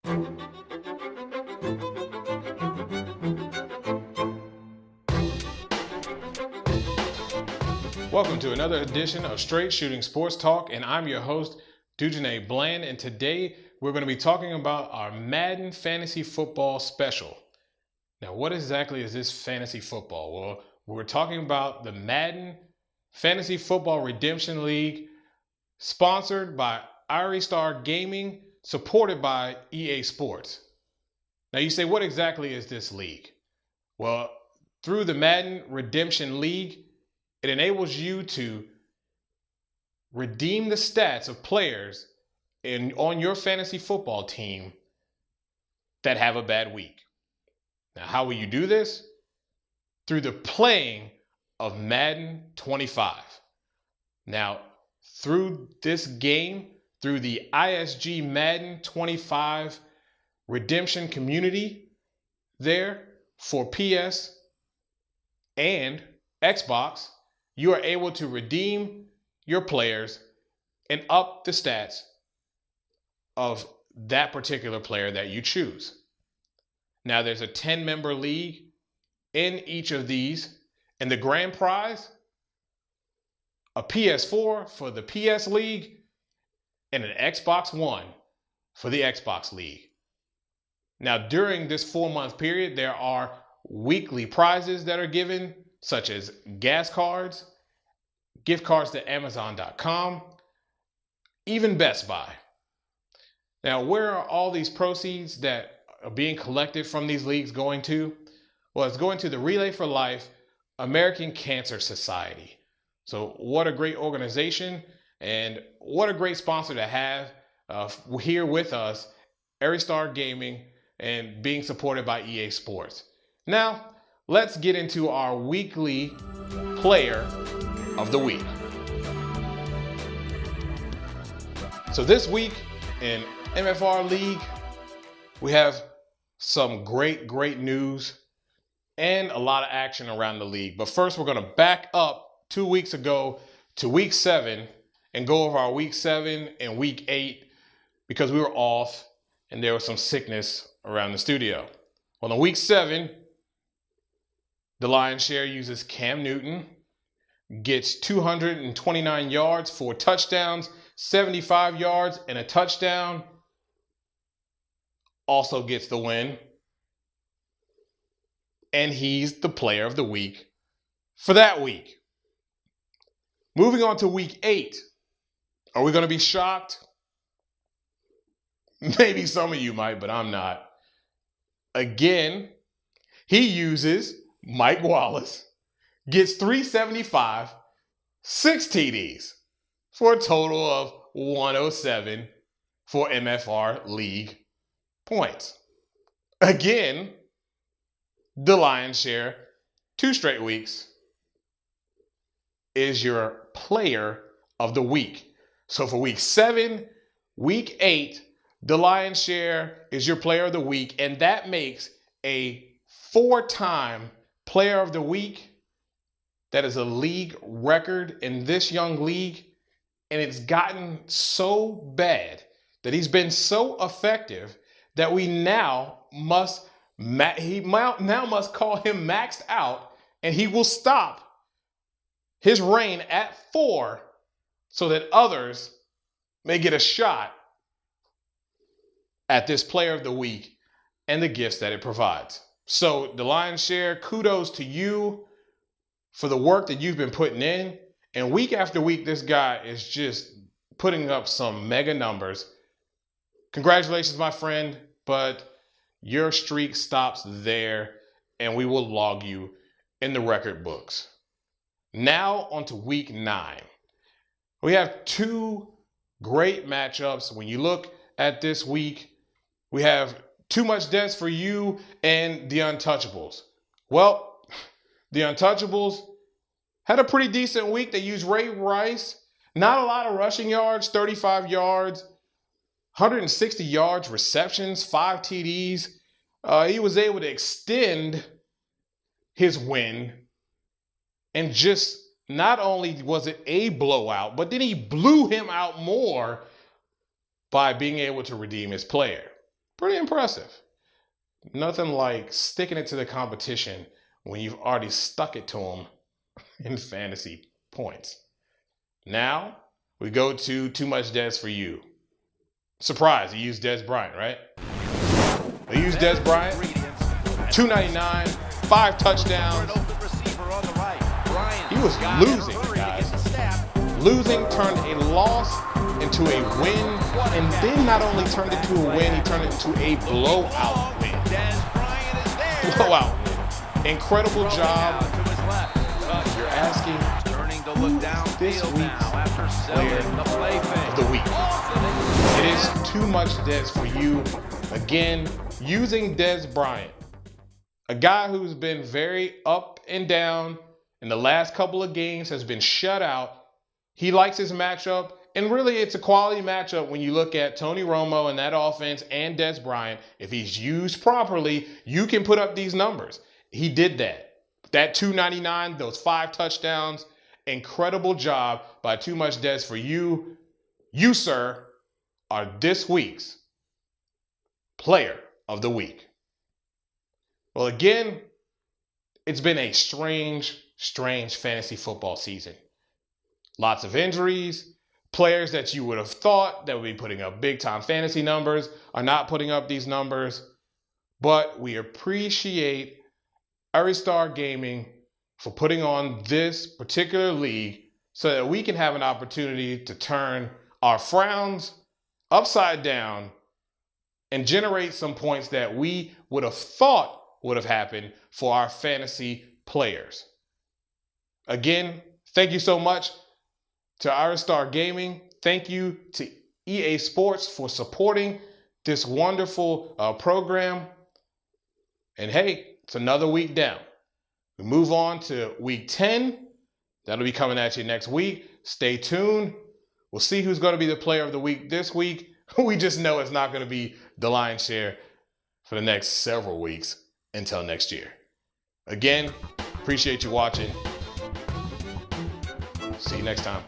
Welcome to another edition of Straight Shooting Sports Talk, and I'm your host, Dujane Bland, and today we're going to be talking about our Madden Fantasy Football Special. Now, what exactly is this fantasy football? Well, we're talking about the Madden Fantasy Football Redemption League, sponsored by Star Gaming, supported by EA Sports. Now, you say, what exactly is this league? Well, through the Madden Redemption League, it enables you to redeem the stats of players on your fantasy football team that have a bad week. Now, how will you do this? Through the playing of Madden 25. Now, through this game, through the ISG Madden 25 redemption community there for PS and Xbox, you are able to redeem your players and up the stats of that particular player that you choose. Now, there's a 10-member league in each of these, and the grand prize, a PS4 for the PS League and an Xbox One for the Xbox League. Now, during this 4-month period, there are weekly prizes that are given, such as gas cards, gift cards to Amazon.com, even Best Buy. Now, where are all these proceeds that are being collected from these leagues going to? Well, it's going to the Relay for Life American Cancer Society. So what a great organization, and what a great sponsor to have here with us, Star Gaming, and being supported by EA Sports. Now, let's get into our weekly player of the week. So this week in MFR League, we have some great news and a lot of action around the league. But first, we're going to back up 2 weeks ago to week 7 and go over our week 7 and week 8 because we were off and there was some sickness around the studio. Well, in week 7, the lion's share uses Cam Newton, gets 229 yards, 4 touchdowns, 75 yards, and a touchdown. Also gets the win. And he's the player of the week for that week. Moving on to week 8. Are we going to be shocked? Maybe some of you might, but I'm not. Again, he uses Mike Wallace, gets 375, 6 TDs for a total of 107 for MFR League points. Again, the lion's share, 2 straight weeks, is your player of the week. So for week 7, week 8, the lion's share is your player of the week, and that makes a 4-time player of the week. That is a league record in this young league, and it's gotten so bad that he's been so effective that we now must call him maxed out, and he will stop his reign at 4 so that others may get a shot at this player of the week and the gifts that it provides. So the lion's share, kudos to you for the work that you've been putting in. And week after week, this guy is just putting up some mega numbers. Congratulations, my friend, but your streak stops there, and we will log you in the record books. Now on to week 9. We have 2 great matchups. When you look at this week, we have Too Much Debts for you and the Untouchables. Well, the Untouchables had a pretty decent week. They used Ray Rice. Not a lot of rushing yards, 35 yards, 160 yards, receptions, 5 TDs. He was able to extend his win, and just not only was it a blowout, but then he blew him out more by being able to redeem his player. Pretty impressive. Nothing like sticking it to the competition when you've already stuck it to them in fantasy points. Now, we go to Too Much Des for You. Surprise, he used Des Bryant, right? They used Des Bryant, $299, 5 touchdowns. He was losing, guys. Losing turned a loss into a win, and then not only turned it to a win, he turned it into a blowout win. Blowout win. Incredible job. You're asking this week's player of the week. It is Too Much Des for You. Again, using Des Bryant, a guy who's been very up and down in the last couple of games, has been shut out. He likes his matchup, and really it's a quality matchup when you look at Tony Romo and that offense and Des Bryant. If he's used properly, you can put up these numbers. He did that. That $299, those 5 touchdowns, incredible job by Too Much Des for You. You, sir, are this week's Player of the Week. Well, again, it's been a strange fantasy football season. Lots of injuries. Players that you would have thought that would be putting up big-time fantasy numbers are not putting up these numbers. But we appreciate Aristar Gaming for putting on this particular league so that we can have an opportunity to turn our frowns upside down and generate some points that we would have thought would have happened for our fantasy players. Again, thank you so much to Aristar Gaming. Thank you to EA Sports for supporting this wonderful program. And hey, it's another week down. We move on to week 10. That'll be coming at you next week. Stay tuned. We'll see who's going to be the player of the week this week. We just know it's not going to be the lion's share for the next several weeks until next year. Again, appreciate you watching. See you next time.